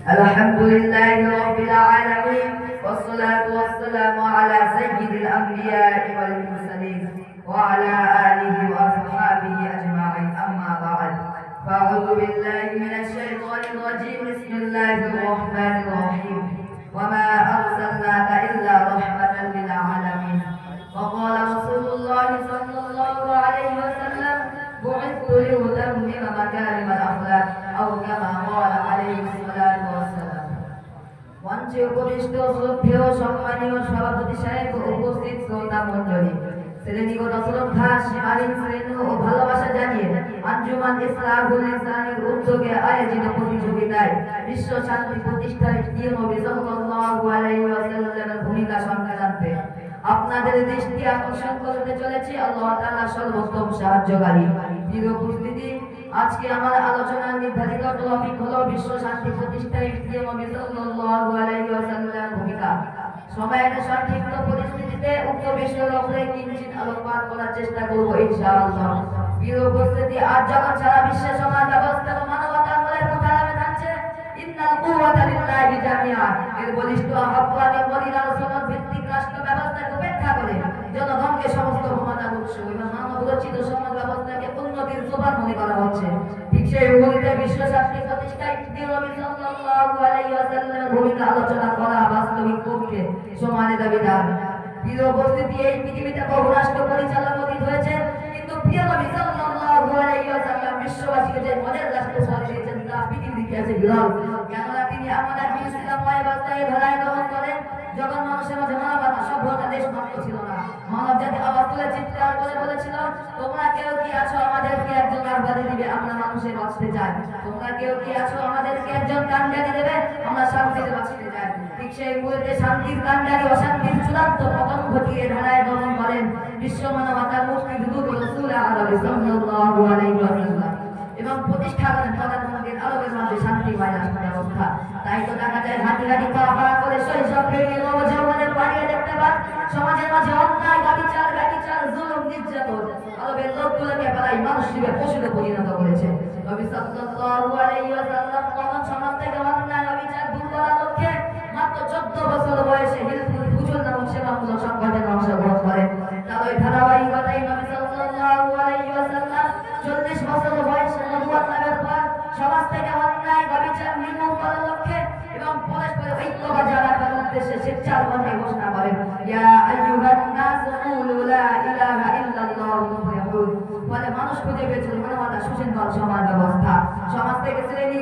الحمد لله رب العالمين، والصلاة والسلام على سيد الأنبياء والمرسلين وعلى آله وأصحابه أجمعين. أما بعد، فأعوذ بالله من الشيطان الرجيم. بسم الله الرحمن الرحيم. وما أرسلناك إلا رحمة للعالمين. وقال رسول الله صلى الله عليه وسلم: بعثت لأتمم مكارم الأخلاق، أو كما قال عليه الصلاة والسلام. মঞ্চে উপবিষ্ট শ্রদ্ধেয় সম্মানীয় সভাপতি সাহেব, উপস্থিত শ্রোতা মণ্ডলী, শ্রেণীগত শ্রদ্ধা, সীমাহীন স্নেহ ও ভালোবাসা জানিয়ে আঞ্জুমান ইসলাহুল ইসলামের উদ্যোগে আয়োজিত প্রতিযোগিতায় বিশ্ব শান্তি প্রতিষ্ঠায় প্রিয় নবী সাল্লাল্লাহু আলাইহি ওয়াসাল্লামের ভূমিকা সংক্রান্তে আপনাদের দৃষ্টি আকর্ষণ করতে চলেছি। আল্লাহ তাআলা সর্বোত্তম সাহায্যকারী। প্রিয় উপস্থিতি, আজকে আমার আলোচনার নির্ধারিত টপিক হলো বিশ্ব শান্তি প্রতিষ্ঠায় প্রিয় নবী সাল্লাল্লাহু আলাইহি ওয়াসাল্লামের ভূমিকা। সময়ের সংক্ষিপ্ত পরিস্থিতিতে উক্ত বিষয়ের উপরে কিঞ্চিৎ আলোকপাত করার চেষ্টা করব ইনশাআল্লাহ। প্রিয় উপস্থিতি, আজ যখন সারা বিশ্বে সমাজ ব্যবস্থা ও মানবতার মূলে প্রচারে থাকছে ইন্নাল কুওয়াতা লিল্লাহি জামিআ, এর বলিষ্ঠ আহ্বান ও পরিণাম সনদ ভিত্তিক রাষ্ট্র ব্যবস্থাকে উপেক্ষা করে জনগণকে সমস্ত ক্ষমতার উৎস এবং মানব রচিত সমাজ ব্যবস্থাকে উন্নতির সোপান মনে করা হচ্ছে। ঠিক সেই মুহূর্তে বিশ্ব শান্তি প্রতিষ্ঠায় নবী সাল্লাল্লাহু আলাইহি ওয়াসাল্লামের ভূমিকা আলোচনা করা বাস্তবিক পক্ষে সমানে দাবিদার। প্রিয় উপস্থিতি, এই পৃথিবীতে বহু রাষ্ট্র পরিচালক অতীত হয়েছে, কিন্তু প্রিয় নবী সাল্লাল্লাহু আলাইহি ওয়াসাল্লাম বিশ্ববাসীকে যে মডেল রাষ্ট্র উপহার দিয়েছেন তা পৃথিবীর ইতিহাসে বিরল। কেননা তিনি আমাদের ইসলামময় ব্যবস্থায় ধারায় গ্রহণ করেন যখন মানুষের মাঝে মানবতা সভ্যতা দেশ মাত্র ছিল না। মানব জাতি আওয়াজ তুলে চিৎকার করে বলেছিল, তোমরা কেউ কি আছো আমাদেরকে একজন আহ্বানে দিবে, আমরা মানুষের বাঁচতে চাই। তোমরা কেউ কি আছো আমাদেরকে একজন কান্ডারি দেবে, আমরা শান্তিতে বাঁচতে চাই। ঠিক সেই মুহূর্তে শান্তির কান্ডারি অশান্তির চূড়ান্ত পতন ঘটিয়ে ধারায় গ্রহণ করেন বিশ্ব মানবতার মুক্তিদূত রাসূল আরবি সাল্লাল্লাহু আলাইহি ওয়াসাল্লাম এবং প্রতিষ্ঠা করেন প্রধানমন্ত্রীর আরবের মাঝে শান্তিময় রাষ্ট্র ব্যবস্থা। তাই তো দেখা যায় হাঁটি হাঁটি পা পা করে শৈশব পেরিয়ে নবযৌবনের পাড়িয়ে দেখতে পান সমাজের মাঝে অন্যায়, ব্যভিচার, জুলুম, নির্যাতন আরবের লোকগুলোকে প্রায় মানুষ হিসেবে পশুতে পরিণত করেছে। নবী সাল্লাল্লাহু আলাইহি ওয়াসাল্লাম তখন সমাজ থেকে অন্যায় ব্যভিচার দূর করার লক্ষ্যে মাত্র 14 বছর বয়সে হিলফুল ফুজুল নামক সেবামূলক সংগঠনে অংশগ্রহণ করেন। তার ওই ধারাবাহিকতায় নবী সাল্লাল্লাহু আলাইহি ওয়াসাল্লাম 40 বছর বয়সে নবুয়ত লাভের পর সমাজ থেকে অন্যায় ব্যভিচার নির্মূল করার লক্ষ্যে এবং পরস্পর ঐক্য বজায় রাখার উদ্দেশ্যে শিক্ষার পথে ঘোষণা করেন, ইয়া আইয়ুহান নাস কুলু লা ইলাহা ইল্লাল্লাহু মুফলিহুন। ফলে মানুষ খুঁজে পেয়েছিল মানবতা সুশৃঙ্খল সমাজ ব্যবস্থা। সমাজ থেকে শ্রেণী